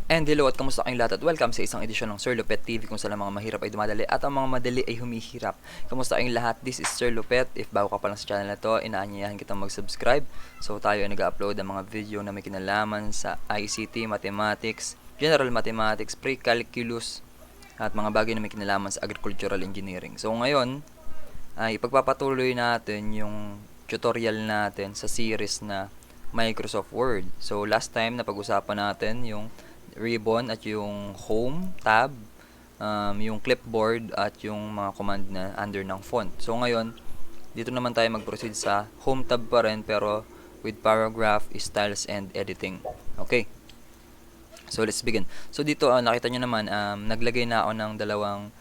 And hello at kamusta kayong lahat at welcome sa isang edisyon ng Sir Lupheht TV kung saan ang mga mahirap ay dumadali at ang mga madali ay humihirap. Kamusta kayong lahat? This is Sir Lupheht. If bago ka pa lang sa channel na to, inaanyayahan kitang mag-subscribe. So tayo ay nag-upload ng mga video na may kinalaman sa ICT, Mathematics, General Mathematics, Pre-Calculus at mga bagay na may kinalaman sa Agricultural Engineering. So ngayon ay ipagpapatuloy natin yung tutorial natin sa series na Microsoft Word. So last time napag-usapan natin yung ribbon at yung home tab, yung clipboard at yung mga command na under ng font. So ngayon, dito naman tayo mag-proceed sa home tab pa rin pero with paragraph, styles, and editing. Okay. So let's begin. So dito nakita nyo naman, naglagay na ako ng dalawang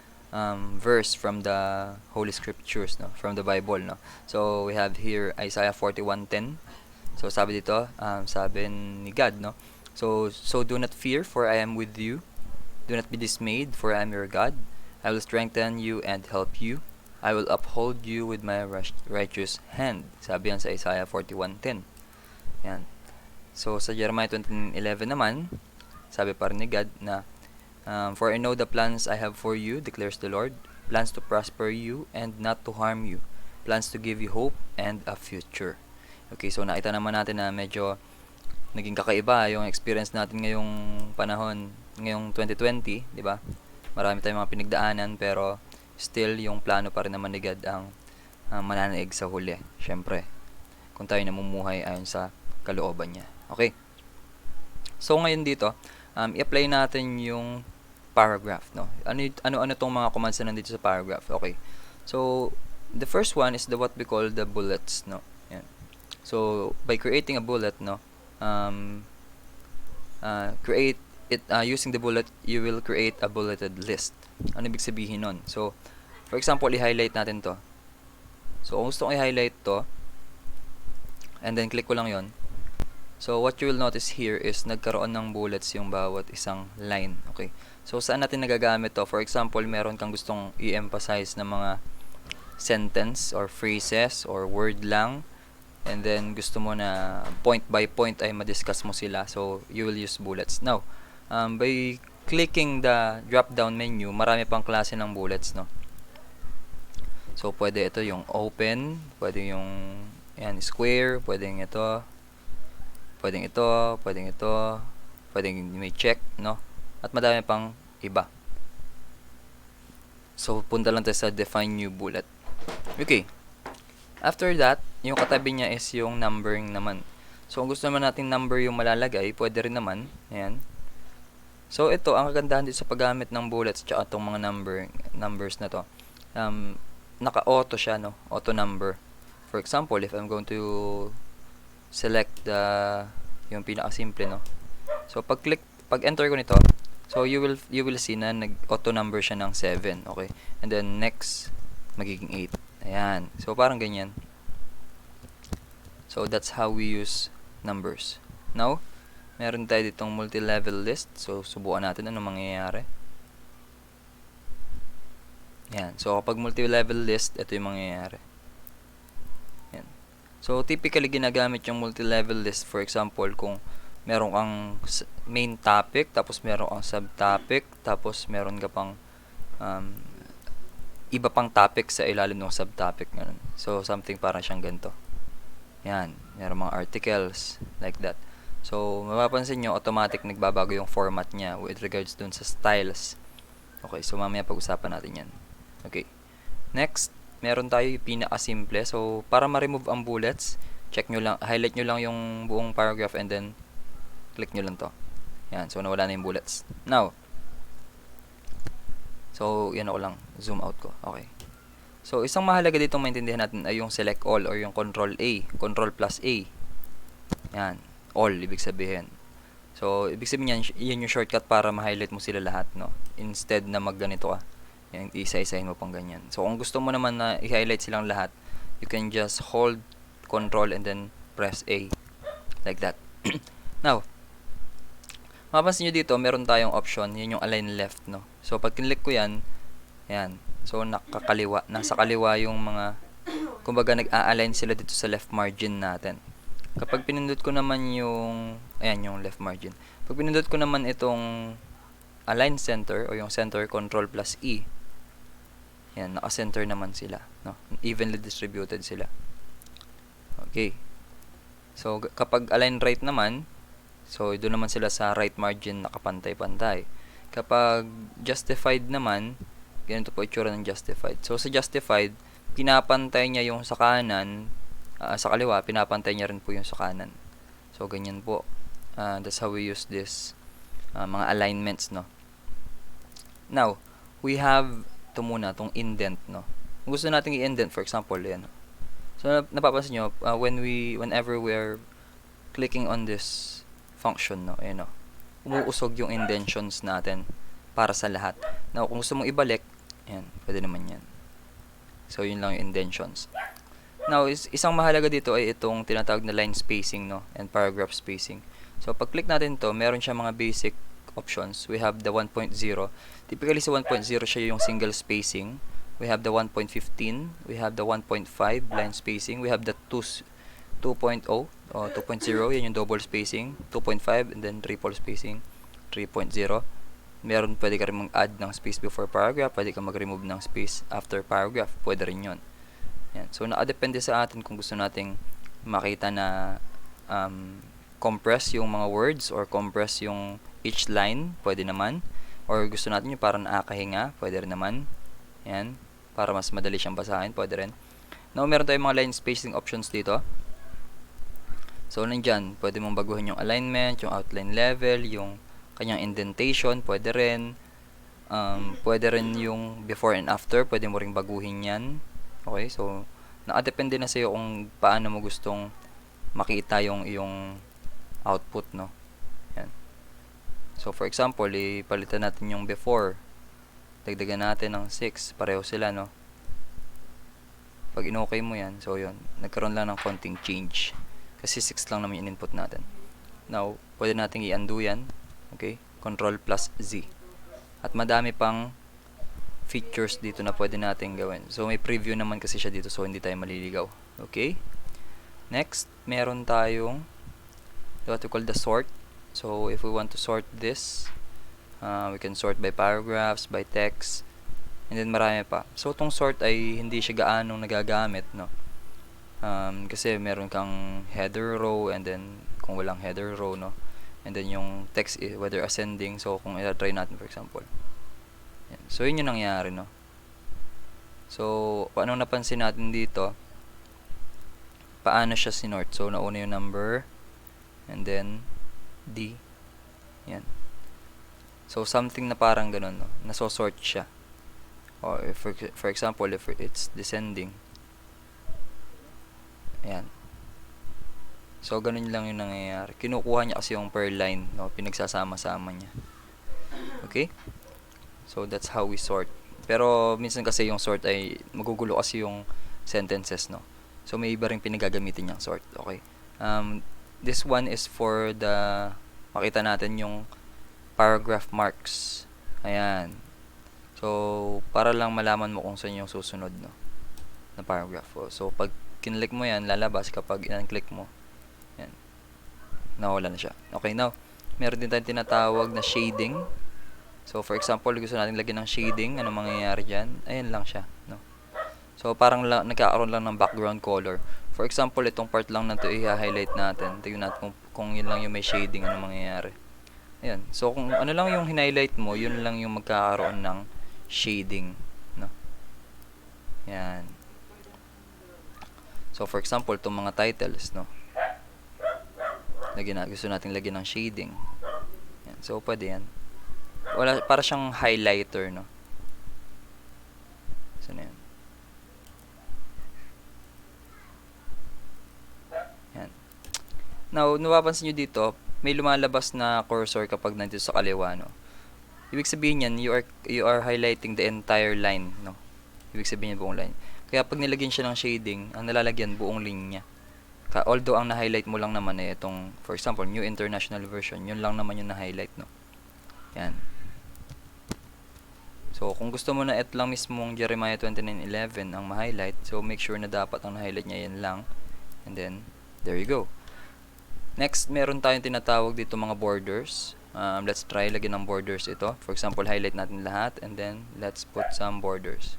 verse from the Holy Scriptures, no? From the Bible, no? So we have here Isaiah 41:10. So sabi dito, sabi ni God, no? So do not fear, for I am with you. Do not be dismayed, for I am your God. I will strengthen you and help you. I will uphold you with my righteous hand. Sabi yan sa Isaiah 41:10. Yan. So sa Jeremiah 29:11 naman, sabi pa rin ni God na, for I know the plans I have for you, declares the Lord, plans to prosper you and not to harm you, plans to give you hope and a future. Okay, so nakita naman natin na medyo naging kakaiba yung experience natin ngayong panahon, ngayong 2020, di ba? Marami tayong mga pinagdaanan pero still yung plano pa rin naman ni God ang mananaig sa huli. Syempre, kung tayo namumuhay ayon sa kalooban niya. Okay? So ngayon dito, i-apply natin yung paragraph, no? Ano tong mga commands na nandito sa paragraph? Okay. So the first one is what we call the bullets, no? Yan. So by creating a bullet, no, create it using the bullet, you will create a bulleted list. Ano ibig sabihin nun? So for example, i-highlight natin to. So kung gusto kong i-highlight to and then click ko lang yon, so what you will notice here is nagkaroon ng bullets yung bawat isang line. Okay, so saan natin nagagamit to? For example, meron kang gustong i-emphasize na mga sentence or phrases or word lang, and then gusto mo na point by point ay ma-discuss mo sila, so you will use bullets. Now, by clicking the drop down menu, marami pang klase ng bullets, no? So pwede ito yung open, pwede yung yan, square, pwedeng ito, pwedeng ito, pwedeng ito, pwedeng may check, no? At madami pang iba. So punta lang tayo sa define new bullet. Okay. After that, yung katabi niya is yung numbering naman. So, kung gusto naman natin number yung malalagay, pwede rin naman. Ayan. So, ito, ang kagandahan dito sa paggamit ng bullets tsaka itong mga numbers na to. Naka-auto siya, no? Auto number. For example, if I'm going to select yung pinaka-simple, no? So, pag enter ko nito, so you will see na nag-auto number siya ng 7, okay? And then next, magiging 8. Ayan. So, parang ganyan. So, that's how we use numbers. Now, meron tayo ditong multi-level list. So, subukan natin ano mangyayari. Ayan. So, kapag multi-level list, ito yung mangyayari. Ayan. So, typically, ginagamit yung multi-level list. For example, kung meron kang main topic, tapos meron kang subtopic, tapos meron ka pang iba pang topic sa ilalim ng subtopic. Ganun. So, something parang siyang ganito. Yan. Meron mga articles like that. So, mapapansin nyo, automatic nagbabago yung format niya with regards dun sa styles. Okay, so mamaya pag-usapan natin yan. Okay. Next, meron tayo yung pinaka-simple. So, para ma-remove ang bullets, check nyo lang, highlight nyo lang yung buong paragraph and then click nyo lang to. Yan. So, nawala na yung bullets. Now, so, yan ako lang. Zoom out ko. Okay. So, isang mahalaga ditong maintindihan natin ay yung select all or yung control A. Control plus A. Yan. All, ibig sabihin. So, ibig sabihin yan yung shortcut para ma-highlight mo sila lahat, no? Instead na magganito ka. Yan, isa-isahin mo pang ganyan. So, kung gusto mo naman na i-highlight silang lahat, you can just hold control and then press A. Like that. Now, mapapansin nyo dito, meron tayong option. Yan yung align left, no? So, pag kinlik ko yan, yan. So, nakakaliwa. Nasa kaliwa yung mga, kumbaga nag-a-align sila dito sa left margin natin. Kapag pinindot ko naman yung, ayan, yung left margin. Pag pinindot ko naman itong align center o yung center control plus E, yan, naka-center naman sila, no? Evenly distributed sila. Okay. So, kapag align right naman, so doon naman sila sa right margin nakapantay-pantay. Kapag justified naman, ganito po itsura ng justified. So, sa justified, pinapantay niya yung sa kanan, sa kaliwa, pinapantay niya rin po yung sa kanan. So, ganyan po. That's how we use this mga alignments, no? Now, we have ito muna, itong indent, no? Kung gusto natin i-indent, for example, yan. So, napapansin nyo, whenever we're clicking on this function, no? Ayan, no? Umuusog yung indentions natin para sa lahat. Now, kung gusto mong ibalik, yan, pwede naman yan. So, yun lang yung indentions. Now, isang mahalaga dito ay itong tinatawag na line spacing, no? And paragraph spacing. So, pag click natin to, meron siya mga basic options. We have the 1.0. Typically sa 1.0 siya yung single spacing. We have the 1.15. We have the 1.5 line spacing. We have the 2.0 o 2.0. Yan yung double spacing. 2.5 and then triple spacing. 3.0. Meron, pwede ka rin mag-add ng space before paragraph. Pwede ka mag-remove ng space after paragraph. Pwede rin yun. Yan. So, nakadepende sa atin kung gusto nating makita na compress yung mga words or compress yung each line, pwede naman. Or gusto natin yung parang nakakahinga, pwede rin naman. Yan. Para mas madali siyang basahin, pwede rin. Now, meron tayong mga line spacing options dito. So, nandyan, pwede mong baguhin yung alignment, yung outline level, yung kanyang indentation, pwede rin. Pwede rin yung before and after, pwede mo ring baguhin yan. Okay, so nakadepende na sa'yo kung paano mo gustong makita yung output, no? Yan. So, for example, ipalitan natin yung before. Dagdagan natin ng 6. Pareho sila, no? Pag in-okay mo yan, so yun. Nagkaroon lang ng konting change. Kasi 6 lang naman yung input natin. Now, pwede natin i-undo yan. Okay? Control plus Z. At madami pang features dito na pwede natin gawin. So, may preview naman kasi siya dito, so hindi tayo maliligaw. Okay? Next, meron tayong what we call the sort. So, if we want to sort this, we can sort by paragraphs, by text, and then marami pa. So, itong sort ay hindi siya gaanong nagagamit, no? Kasi meron kang header row, and then kung walang header row, no? And then yung text, whether ascending, so kung i-try natin, for example. Yan. So, yun yung nangyari, no? So, paano napansin natin dito? Paano siya sinort? So, nauna yung number, and then, D. Yan. So, something na parang ganun, no? Nasosort siya. Or, if, for example, if it's descending. Ayan. So, ganun lang yung nangyayari. Kinukuha niya kasi yung per line, no? Pinagsasama-sama niya. Okay? So, that's how we sort. Pero, minsan kasi yung sort ay magugulo kasi yung sentences, no? So, may iba rin pinagagamitin yung sort. Okay? This one is for the, makita natin yung paragraph marks. Ayan. So, para lang malaman mo kung saan yung susunod, no? Na paragraph. So, pag kinlik mo yan, lalabas kapag in-click mo. Yan. Nawala na siya. Okay, now, meron din tayong tinatawag na shading. So, for example, gusto natin lagyan ng shading. Ano mangyayari dyan? Ayan lang siya. No? So, parang nagkakaroon lang ng background color. For example, itong part lang na ito i-highlight natin. Tignan natin kung yun lang yung may shading. Ano mangyayari? Ayan. So, kung ano lang yung highlight mo, yun lang yung magkakaroon ng shading. No? Yan. So, for example, itong mga titles, no? Gusto natin lagyan ng shading. Yan. So, pwede yan. Para siyang highlighter, no? So, na yan. Yan. Now, napapansin nyo dito, may lumalabas na cursor kapag nandito sa kaliwa, no? Ibig sabihin yan, you are highlighting the entire line, no? Ibig sabihin yan buong line. Kaya pag nilagyan siya ng shading, ang nalalagyan buong linya. Although ang na-highlight mo lang naman ay itong, for example, New International Version, yun lang naman yung na-highlight, no? Yan. So, kung gusto mo na ito lang mismong Jeremiah 29:11 ang ma-highlight, so make sure na dapat ang na-highlight niya yan lang. And then, there you go. Next, meron tayong tinatawag dito mga borders. Let's try lagyan ng borders ito. For example, highlight natin lahat and then let's put some borders.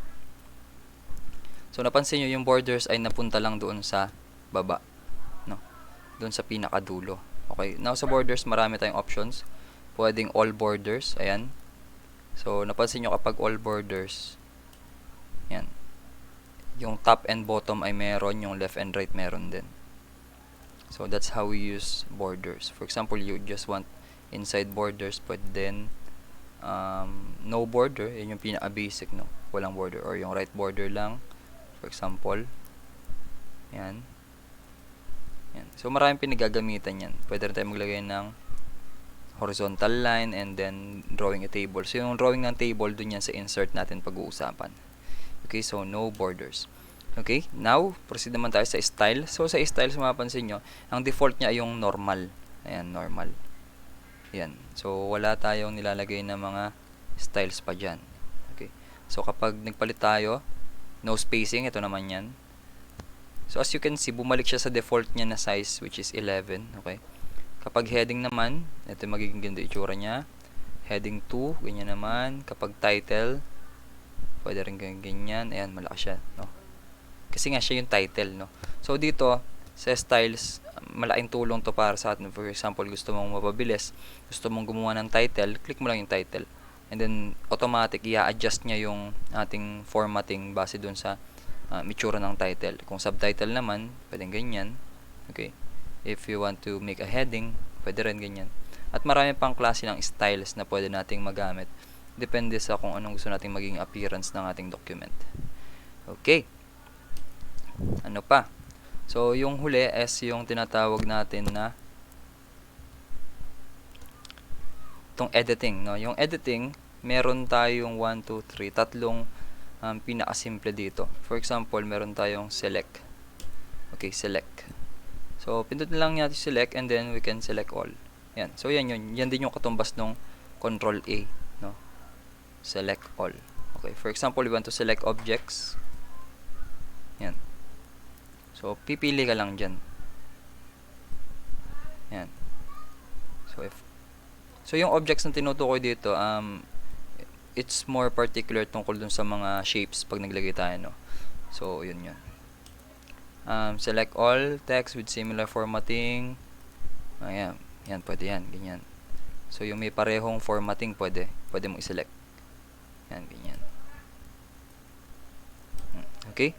So napansin nyo yung borders ay napunta lang doon sa baba, no? Doon sa pinakadulo. Okay, now sa borders marami tayong options. Pwedeng all borders, ayan. So napansin nyo kapag all borders, yan, yung top and bottom ay meron, yung left and right meron din. So that's how we use borders. For example, you just want inside borders, pwede din no border, yun yung pinaka basic, no? Walang border, or yung right border lang. For example, yan. Yan. So maraming pinagagamitan yan. Pwede rin tayo maglagay ng horizontal line and then drawing a table. So yung drawing ng table, dun yan sa insert natin pag-uusapan. Okay, so no borders. Okay, now proceed naman tayo sa style. So sa style, mapapansin nyo, ang default niya ay yung normal. Ayan, normal. Yan. So wala tayong nilalagay na mga styles pa dyan. Okay, so kapag nagpalit tayo, no spacing, ito naman yan. So as you can see, bumalik siya sa default niya na size, which is 11. Okay, kapag heading naman, ito magiging ganda itsura niya. Heading 2, ganyan naman. Kapag title, pwede rin ganyan. Ayan, malakas siya, no? Kasi nga siya yung title, no? So dito sa styles, malaking tulong to para sa atin. For example, gusto mong mapabilis, gusto mong gumawa ng title, click mo lang yung title. And then automatic i-adjust niya yung ating formatting base dun sa itsura ng title. Kung subtitle naman, pwedeng ganyan. Okay. If you want to make a heading, pwede rin ganyan. At marami pang klase ng styles na pwede nating magamit. Depende sa kung anong gusto nating maging appearance ng ating document. Okay. Ano pa? So, yung huli is yung tinatawag natin na itong editing, no? Yung editing, meron tayong 1, 2, 3, tatlong pinakasimple dito. For example, meron tayong select. Okay, select. So, pindutin lang natin select and then we can select all. Yan. So, yan yun. Yan din yung katumbas ng Control A, no? Select all. Okay, for example, we want to select objects. Yan. So, pipili ka lang dyan. Yan. So, yung objects na tinutukoy dito, it's more particular tungkol dun sa mga shapes pag naglagay tayo, no? So, yun yun. Select all text with similar formatting. Ayan. Yan, pwede yan. Ganyan. So, yung may parehong formatting, pwede mo i-select. Yan, ganyan. Okay?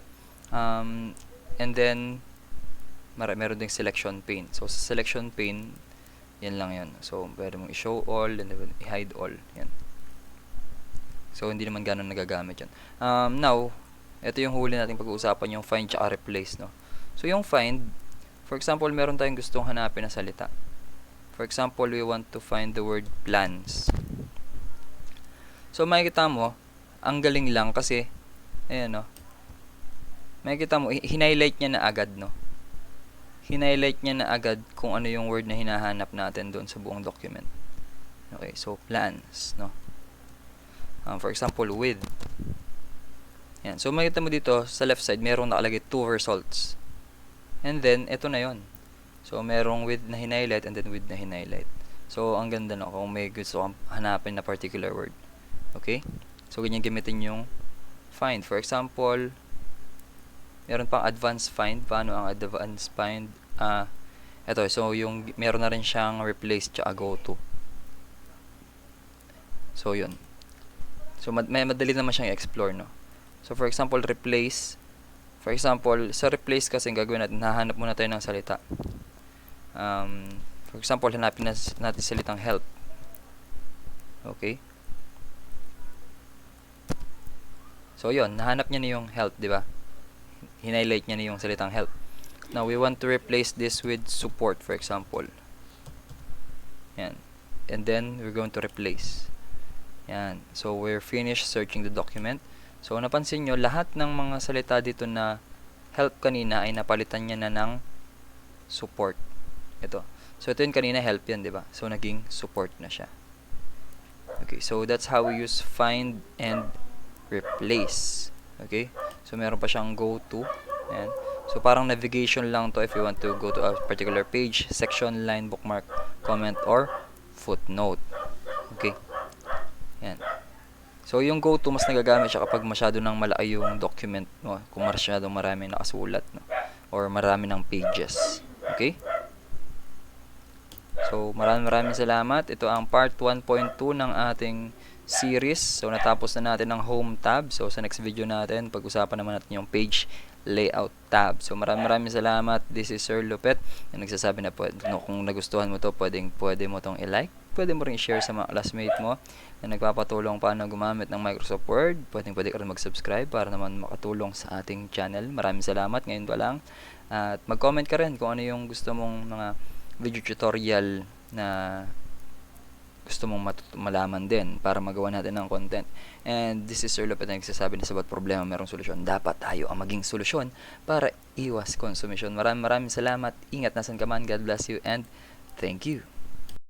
And then, meron ding selection pane. So, sa selection pane, yan lang yan. So, pwede mong i-show all, and then i-hide all. Yan. So, hindi naman ganun nagagamit yan. Now, ito yung huli natin pag-uusapan, yung find tsaka replace, no? So, yung find, for example, meron tayong gustong hanapin na salita. For example, we want to find the word plans. So, makikita mo, ang galing lang kasi, ayan, no? Makikita mo, hinighlight niya na agad, no? Hinighlight niya na agad kung ano yung word na hinahanap natin doon sa buong document. Okay, so, plans, no? For example, with. Yan. So, makikita mo dito, sa left side, merong nakalagay 2 results. And then, ito na yon. So, merong with na hinighlight and then with na hinighlight. So, ang ganda, no? Kung may gusto kang hanapin na particular word. Okay? So, ganyan gamitin yung find. For example, meron pang advanced find. Paano ang advanced find? Ito. So, yung meron na rin siyang replace tsaka go to. So, yun. So, madali naman siyang i-explore, no? So, for example, replace. For example, sa replace kasi gagawin natin, hahanap muna tayo ng salita. For example, hanapin natin salitang help. Okay? So, yun. Nahanap niya na yung help, di ba? Hinighlight niya na yung salitang help. Now, we want to replace this with support, for example. Yan. And then, we're going to replace. Yan. So, we're finished searching the document. So, napansin nyo, lahat ng mga salita dito na help kanina ay napalitan niya na ng support. Ito. So, ito yung kanina help yan, di ba? So, naging support na siya. Okay. So, that's how we use find and replace. Okay? So, meron pa siyang go to. Ayan. So parang navigation lang to if you want to go to a particular page, section, line, bookmark, comment, or footnote. Okay. Yan. So yung go to mas nagagamit siya kapag masyado nang malaki yung document mo, kung masyadong marami nakasulat, no? Or marami ng pages. Okay? So maraming salamat. Ito ang part 1.2 ng ating series. So natapos na natin ang home tab. So sa next video natin, pag-usapan naman natin yung page layout tab. So maraming salamat. This is Sir Lupheht na nagsasabi na kung nagustuhan mo to, pwede mo tong i-like. Pwede mo rin i-share sa mga classmate mo na nagpapatulong paano gumamit ng Microsoft Word. Pwede ka rin mag-subscribe para naman makatulong sa ating channel. Maraming salamat. Ngayon pa lang. At mag-comment ka rin kung ano yung gusto mong mga video tutorial na gusto mong malaman din para magawa natin ng content. And this is Sir Lupheht na nagsasabi na sa bawat problema merong solusyon. Dapat tayo ang maging solusyon para iwas konsumisyon. Maraming salamat. Ingat nasan ka man. God bless you and thank you.